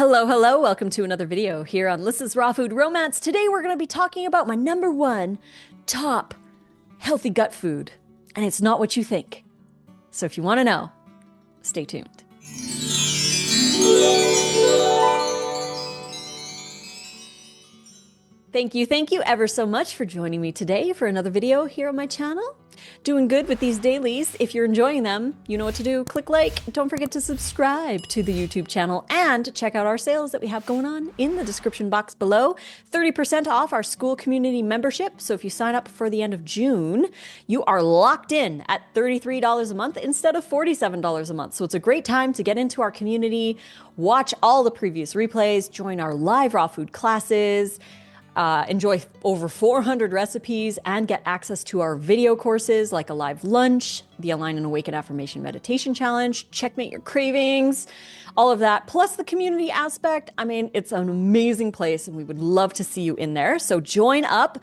Hello, hello. Welcome to another video here on Lissa's Raw Food Romance. Today we're going to be talking about my number one top healthy gut food. And it's not what you think. So if you want to know, stay tuned. Thank you ever so much for joining me today for another video here on my channel. Doing good with these dailies. If you're enjoying them, you know what to do. Click like. Don't forget to subscribe to the YouTube channel and check out our sales that we have going on in the description box below. 30% off our school community membership. So if you sign up for the end of June, you are locked in at $33 a month instead of $47 a month. So it's a great time to get into our community, watch all the previous replays, join our live raw food classes, enjoy over 400 recipes, and get access to our video courses like a live lunch, the Align and Awaken Affirmation Meditation Challenge, Checkmate Your Cravings, all of that, plus the community aspect. I mean, it's an amazing place and we would love to see you in there. So join up.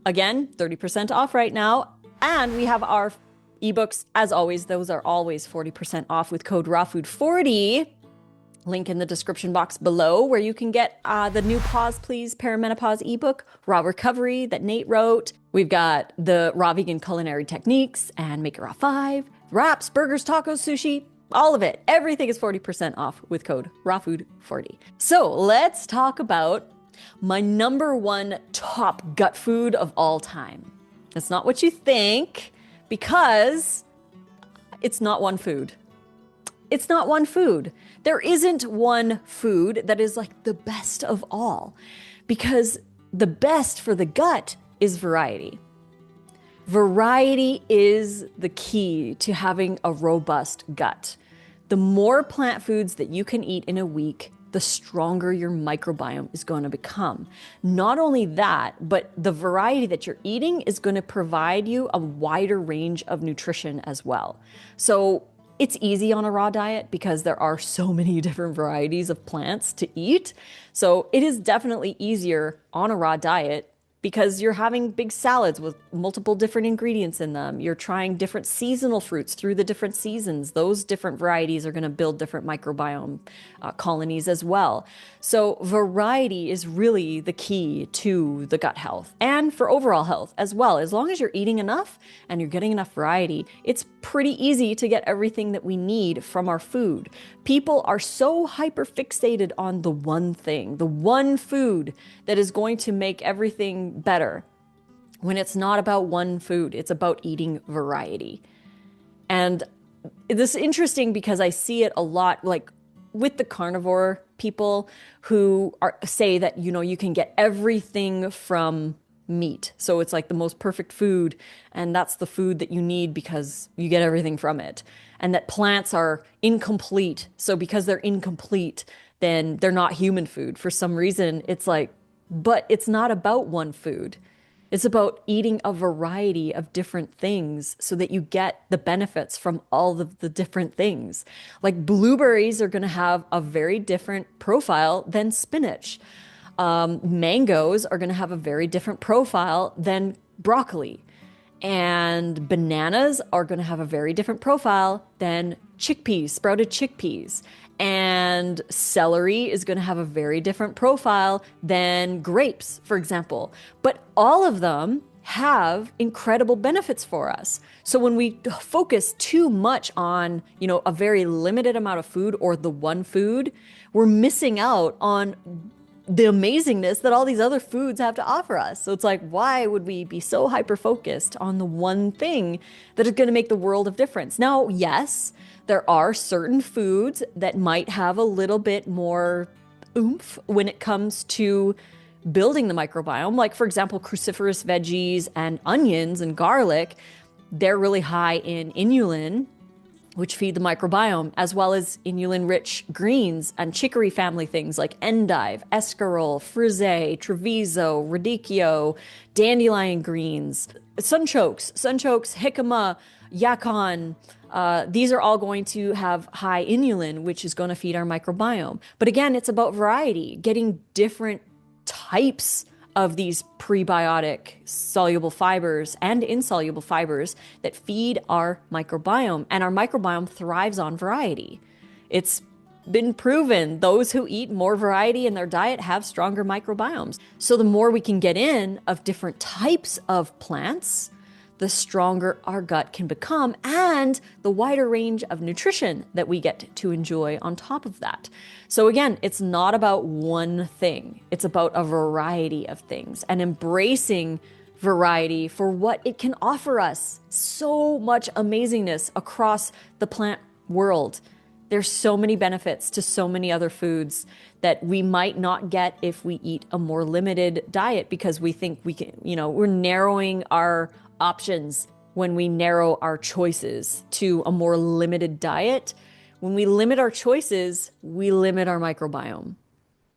Again, 30% off right now. And we have our ebooks, as always. Those are always 40% off with code RAWFOOD40. Link in the description box below where you can get the new Pause Please Perimenopause ebook, Raw Recovery that Nate wrote. We've got the Raw Vegan Culinary Techniques and Make It Raw 5, wraps, burgers, tacos, sushi, all of it. Everything is 40% off with code RAWFOOD40. So let's talk about my number one top gut food of all time. It's not what you think because it's not one food. It's not one food. There isn't one food that is like the best of all, because the best for the gut is variety. Variety is the key to having a robust gut. The more plant foods that you can eat in a week, the stronger your microbiome is going to become. Not only that, but the variety that you're eating is going to provide you a wider range of nutrition as well. So it's easy on a raw diet because there are so many different varieties of plants to eat. So it is definitely easier on a raw diet because you're having big salads with multiple different ingredients in them. You're trying different seasonal fruits through the different seasons. Those different varieties are going to build different microbiome colonies as well. So variety is really the key to the gut health and for overall health as well. As long as you're eating enough and you're getting enough variety, it's pretty easy to get everything that we need from our food. People are so hyper fixated on the one thing, the one food that is going to make everything better, when it's not about one food. It's about eating variety. And this is interesting because I see it a lot, like with the carnivore people who say that, you know, you can get everything from meat. So it's like the most perfect food, and that's the food that you need because you get everything from it. And that plants are incomplete. So because they're incomplete, then they're not human food. For some reason, it's like, but it's not about one food. It's about eating a variety of different things so that you get the benefits from all of the different things. Like blueberries are going to have a very different profile than spinach. Mangoes are going to have a very different profile than broccoli. And bananas are going to have a very different profile than chickpeas, sprouted chickpeas. And celery is going to have a very different profile than grapes, for example. But all of them have incredible benefits for us. So when we focus too much on, you know, a very limited amount of food or the one food, we're missing out on the amazingness that all these other foods have to offer us. So it's like, why would we be so hyper focused on the one thing that is going to make the world of difference? Now, yes, there are certain foods that might have a little bit more oomph when it comes to building the microbiome. Like, for example, cruciferous veggies and onions and garlic, they're really high in inulin, which feed the microbiome, as well as inulin-rich greens and chicory family things like endive, escarole, frisee, treviso, radicchio, dandelion greens, sunchokes, jicama, yacon. These are all going to have high inulin, which is going to feed our microbiome. But again, it's about variety, getting different types of these prebiotic soluble fibers and insoluble fibers that feed our microbiome. And our microbiome thrives on variety. It's been proven those who eat more variety in their diet have stronger microbiomes. So the more we can get in of different types of plants, the stronger our gut can become, and the wider range of nutrition that we get to enjoy on top of that. So again, it's not about one thing. It's about a variety of things, and embracing variety for what it can offer us. So much amazingness across the plant world. There's so many benefits to so many other foods that we might not get if we eat a more limited diet, because we think we can, we're narrowing our options when we narrow our choices to a more limited diet. When we limit our choices, we limit our microbiome.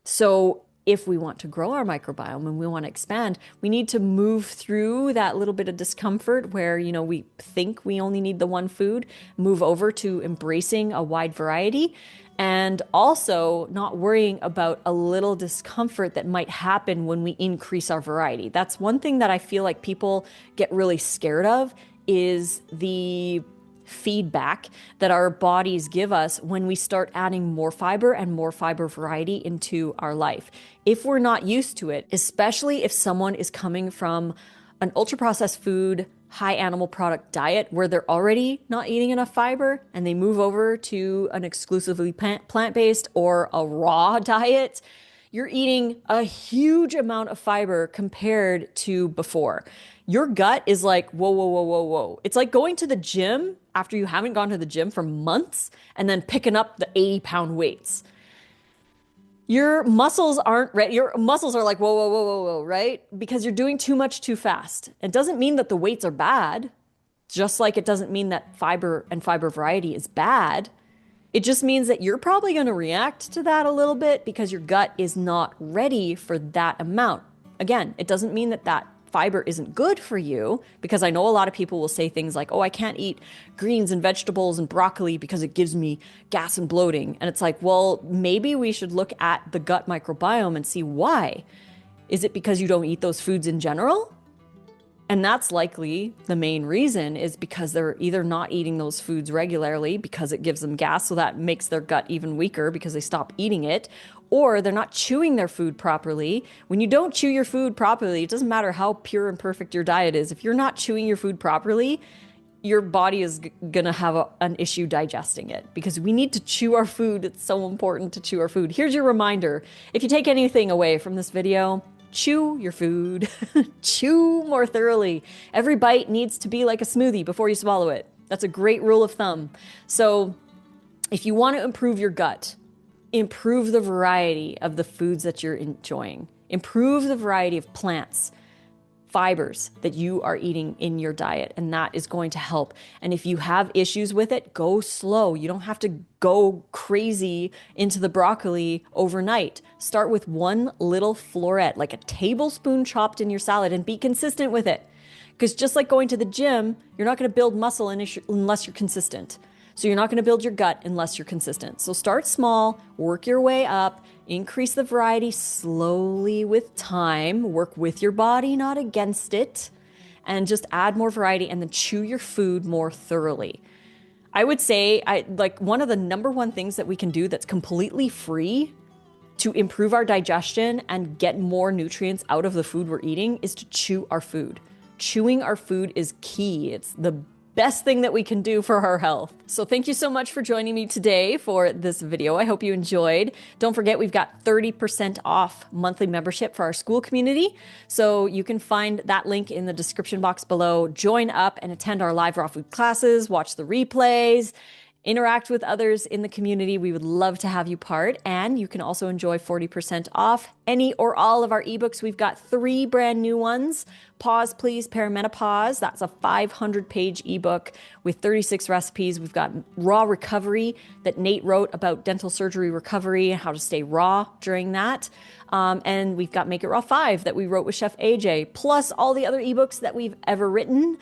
So if we want to grow our microbiome and we want to expand, we need to move through that little bit of discomfort where, we think we only need the one food, move over to embracing a wide variety, and also not worrying about a little discomfort that might happen when we increase our variety. That's one thing that I feel like people get really scared of, is the feedback that our bodies give us when we start adding more fiber and more fiber variety into our life. If we're not used to it, especially if someone is coming from an ultra-processed food, high animal product diet where they're already not eating enough fiber, and they move over to an exclusively plant-based or a raw diet, you're eating a huge amount of fiber compared to before. Your gut is like, whoa, whoa, whoa, whoa, whoa. It's like going to the gym after you haven't gone to the gym for months and then picking up the 80-pound weights. Your muscles aren't ready. Your muscles are like, whoa, whoa, whoa, whoa, whoa, right? Because you're doing too much too fast. It doesn't mean that the weights are bad, just like it doesn't mean that fiber and fiber variety is bad. It just means that you're probably going to react to that a little bit because your gut is not ready for that amount. Again, it doesn't mean that that fiber isn't good for you, because I know a lot of people will say things like, oh, I can't eat greens and vegetables and broccoli because it gives me gas and bloating. And it's like, well, maybe we should look at the gut microbiome and see why. Is it because you don't eat those foods in general? And that's likely the main reason, is because they're either not eating those foods regularly because it gives them gas, so that makes their gut even weaker because they stop eating it, or they're not chewing their food properly. When you don't chew your food properly, it doesn't matter how pure and perfect your diet is. If you're not chewing your food properly, your body is going to have an issue digesting it, because we need to chew our food. It's so important to chew our food. Here's your reminder. If you take anything away from this video, chew your food. Chew more thoroughly. Every bite needs to be like a smoothie before you swallow it. That's a great rule of thumb. So if you want to improve your gut, improve the variety of the foods that you're enjoying. Improve the variety of plants, fibers that you are eating in your diet, and that is going to help. And if you have issues with it, go slow. You don't have to go crazy into the broccoli overnight. Start with one little floret, like a tablespoon chopped in your salad, and be consistent with it. Because just like going to the gym, you're not going to build muscle unless you're consistent. So you're not going to build your gut unless you're consistent. So start small, work your way up, increase the variety slowly with time, work with your body, not against it, and just add more variety, and then chew your food more thoroughly. I would say one of the number one things that we can do that's completely free to improve our digestion and get more nutrients out of the food we're eating is to chew our food. Chewing our food is key. It's the best thing that we can do for our health. So thank you so much for joining me today for this video. I hope you enjoyed. Don't forget, we've got 30% off monthly membership for our school community. So you can find that link in the description box below. Join up and attend our live raw food classes, watch the replays, interact with others in the community. We would love to have you part. And you can also enjoy 40% off any or all of our ebooks. We've got 3 brand new ones. Pause Please Perimenopause. That's a 500-page ebook with 36 recipes. We've got Raw Recovery that Nate wrote about dental surgery recovery and how to stay raw during that. And we've got Make It Raw 5 that we wrote with Chef AJ, plus all the other ebooks that we've ever written.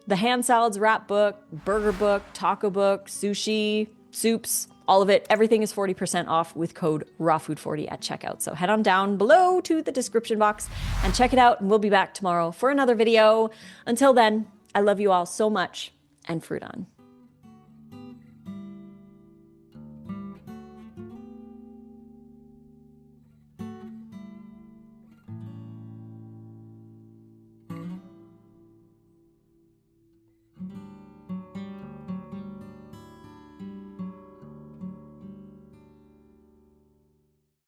The hand salads wrap book, burger book, taco book, sushi, soups, all of it. Everything is 40% off with code RAWFOOD40 at checkout. So head on down below to the description box and check it out. And we'll be back tomorrow for another video. Until then, I love you all so much, and fruit on.